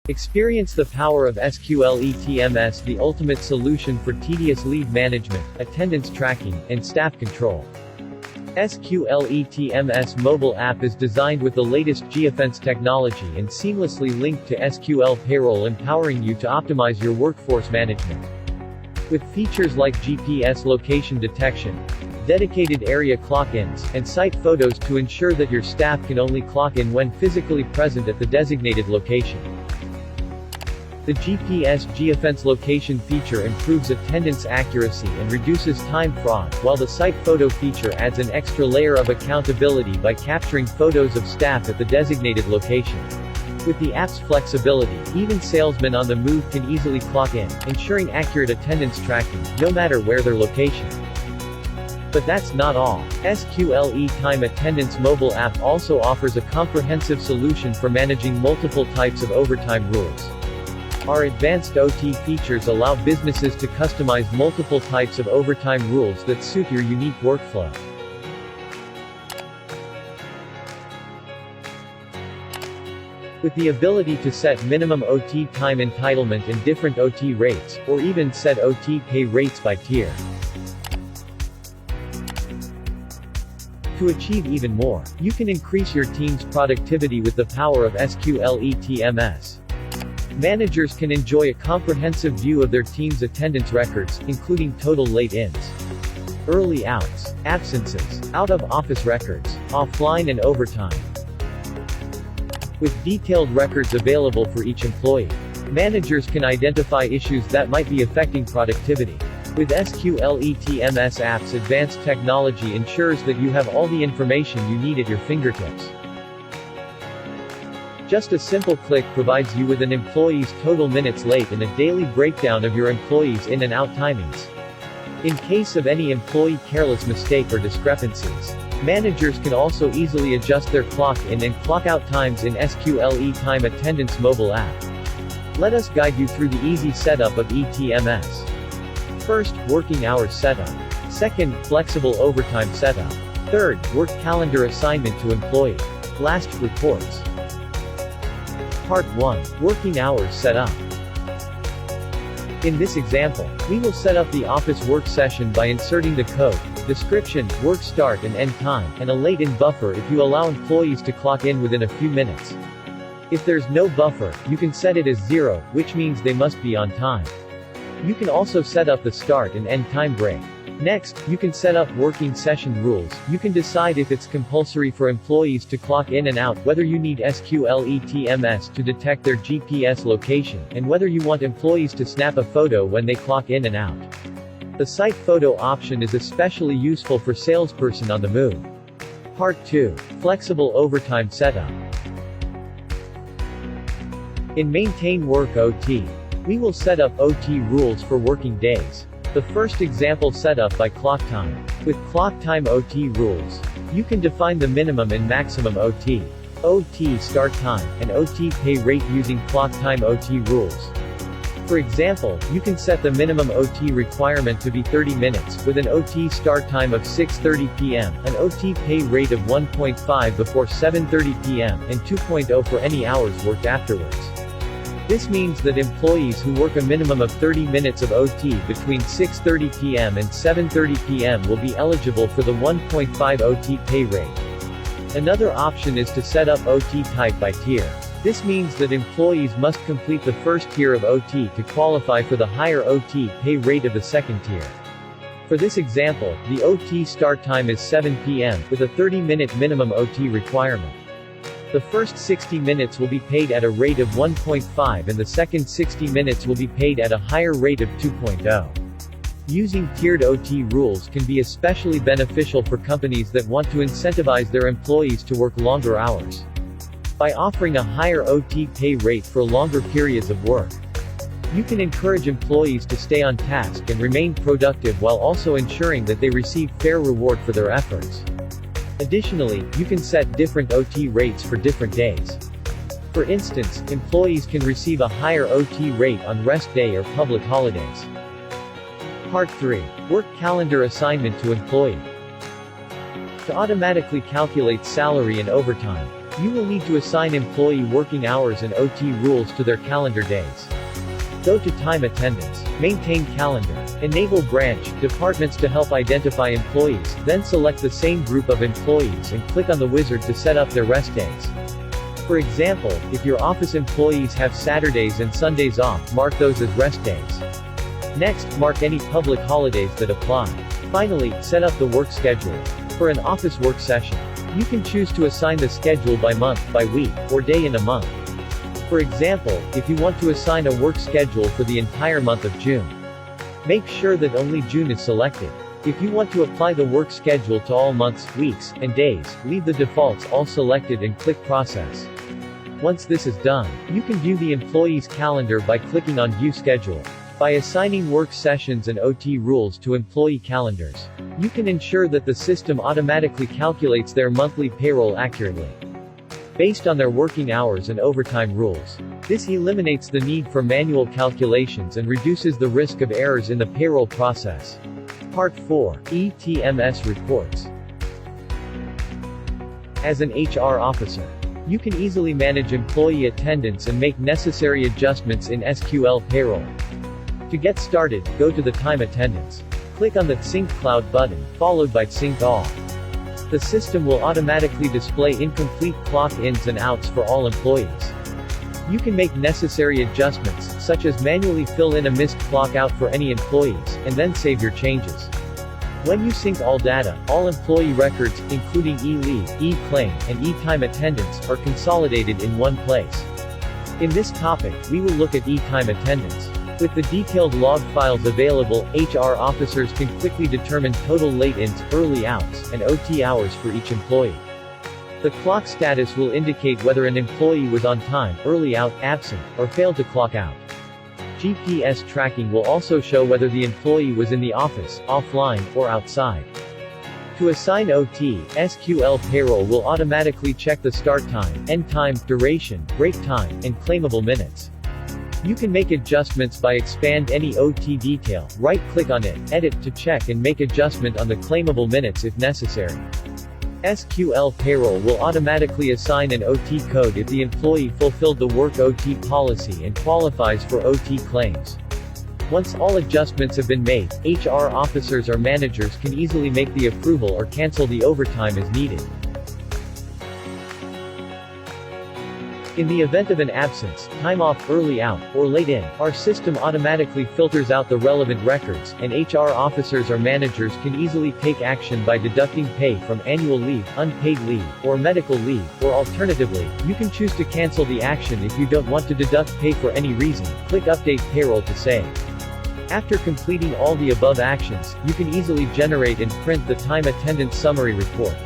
Experience the power of SQL E-TMS, the ultimate solution for tedious leave management, attendance tracking, and staff control. SQL E-TMS mobile app is designed with the latest geofence technology and seamlessly linked to SQL Payroll, empowering you to optimize your workforce management. With features like GPS location detection, dedicated area clock-ins, and site photos to ensure that your staff can only clock in when physically present at the designated location. The GPS geofence location feature improves attendance accuracy and reduces time fraud, while the site photo feature adds an extra layer of accountability by capturing photos of staff at the designated location. With the app's flexibility, even salesmen on the move can easily clock in, ensuring accurate attendance tracking, no matter where their location. But that's not all. SQL E-Time Attendance mobile app also offers a comprehensive solution for managing multiple types of overtime rules. Our advanced OT features allow businesses to customize multiple types of overtime rules that suit your unique workflow. With the ability to set minimum OT time entitlement and different OT rates, or even set OT pay rates by tier. To achieve even more, you can increase your team's productivity with the power of SQL E-TMS. Managers can enjoy a comprehensive view of their team's attendance records, including total late-ins, early outs, absences, out-of-office records, offline and overtime. With detailed records available for each employee, managers can identify issues that might be affecting productivity. With SQL E-TMS app's advanced technology ensures that you have all the information you need at your fingertips. Just a simple click provides you with an employee's total minutes late and a daily breakdown of your employees' in and out timings. In case of any employee careless mistake or discrepancies, managers can also easily adjust their clock in and clock out times in SQL E-Time Attendance mobile app. Let us guide you through the easy setup of eTMS. First, working hours setup. Second, flexible overtime setup. Third, work calendar assignment to employee. Last, reports. Part 1. Working hours setup. In this example, we will set up the office work session by inserting the code, description, work start and end time, and a late-in buffer if you allow employees to clock in within a few minutes. If there's no buffer, you can set it as 0, which means they must be on time. You can also set up the start and end time break. Next, you can set up working session rules. You can decide if it's compulsory for employees to clock in and out, whether you need SQL E-TMS to detect their GPS location, and whether you want employees to snap a photo when they clock in and out. The site photo option is especially useful for salesperson on the move. Part 2. Flexible overtime setup. In Maintain Work OT, we will set up OT rules for working days. The first example set up by clock time. With clock time OT rules, you can define the minimum and maximum OT, OT start time, and OT pay rate using clock time OT rules. For example, you can set the minimum OT requirement to be 30 minutes, with an OT start time of 6:30 p.m., an OT pay rate of 1.5 before 7:30 p.m., and 2.0 for any hours worked afterwards. This means that employees who work a minimum of 30 minutes of OT between 6:30 p.m. and 7:30 p.m. will be eligible for the 1.5 OT pay rate. Another option is to set up OT type by tier. This means that employees must complete the first tier of OT to qualify for the higher OT pay rate of the second tier. For this example, the OT start time is 7 p.m., with a 30-minute minimum OT requirement. The first 60 minutes will be paid at a rate of 1.5 and the second 60 minutes will be paid at a higher rate of 2.0. Using tiered OT rules can be especially beneficial for companies that want to incentivize their employees to work longer hours. By offering a higher OT pay rate for longer periods of work, you can encourage employees to stay on task and remain productive while also ensuring that they receive fair reward for their efforts. Additionally, you can set different OT rates for different days. For instance, employees can receive a higher OT rate on rest day or public holidays. Part 3. Work calendar assignment to employee. To automatically calculate salary and overtime, You will need to assign employee working hours and OT rules to their calendar days. Go to Time Attendance. Maintain Calendar. Enable branch departments to help identify employees, then select the same group of employees and click on the wizard to set up their rest days. For example, if your office employees have Saturdays and Sundays off, mark those as rest days. Next, mark any public holidays that apply. Finally, set up the work schedule. For an office work session, you can choose to assign the schedule by month, by week, or day in a month. For example, if you want to assign a work schedule for the entire month of June, make sure that only June is selected. If you want to apply the work schedule to all months, weeks, and days, leave the defaults all selected and click Process. Once this is done, you can view the employee's calendar by clicking on View Schedule. By assigning work sessions and OT rules to employee calendars, you can ensure that the system automatically calculates their monthly payroll accurately, based on their working hours and overtime rules. This eliminates the need for manual calculations and reduces the risk of errors in the payroll process. Part 4. eTMS Reports. As an HR officer, you can easily manage employee attendance and make necessary adjustments in SQL Payroll. To get started, go to the Time Attendance. Click on the Sync Cloud button, followed by Sync All. The system will automatically display incomplete clock ins and outs for all employees. You can make necessary adjustments, such as manually fill in a missed clock out for any employees, and then save your changes. When you sync all data, all employee records, including e-leave, e-claim, and e-time attendance, are consolidated in one place. In this topic, we will look at e-time attendance. With the detailed log files available, HR officers can quickly determine total late-ins, early outs, and OT hours for each employee. The clock status will indicate whether an employee was on time, early out, absent, or failed to clock out. GPS tracking will also show whether the employee was in the office, offline, or outside. To assign OT, SQL Payroll will automatically check the start time, end time, duration, break time, and claimable minutes. You can make adjustments by expand any OT detail, right-click on it, edit to check and make adjustment on the claimable minutes if necessary. SQL Payroll will automatically assign an OT code if the employee fulfilled the work OT policy and qualifies for OT claims. Once all adjustments have been made, HR officers or managers can easily make the approval or cancel the overtime as needed. In the event of an absence, time off, early out, or late in, our system automatically filters out the relevant records, and HR officers or managers can easily take action by deducting pay from annual leave, unpaid leave, or medical leave, or alternatively, you can choose to cancel the action if you don't want to deduct pay for any reason. Click Update Payroll to save. After completing all the above actions, you can easily generate and print the Time Attendance Summary Report.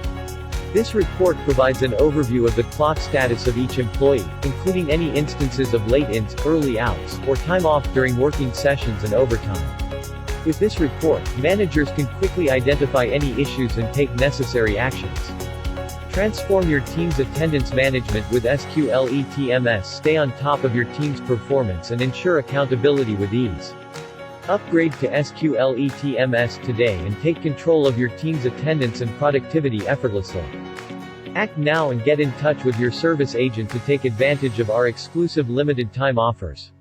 This report provides an overview of the clock status of each employee, including any instances of late-ins, early outs, or time off during working sessions and overtime. With this report, managers can quickly identify any issues and take necessary actions. Transform your team's attendance management with SQL E-TMS. Stay on top of your team's performance and ensure accountability with ease. Upgrade to SQL E-TMS today and take control of your team's attendance and productivity effortlessly. Act now and get in touch with your service agent to take advantage of our exclusive limited time offers.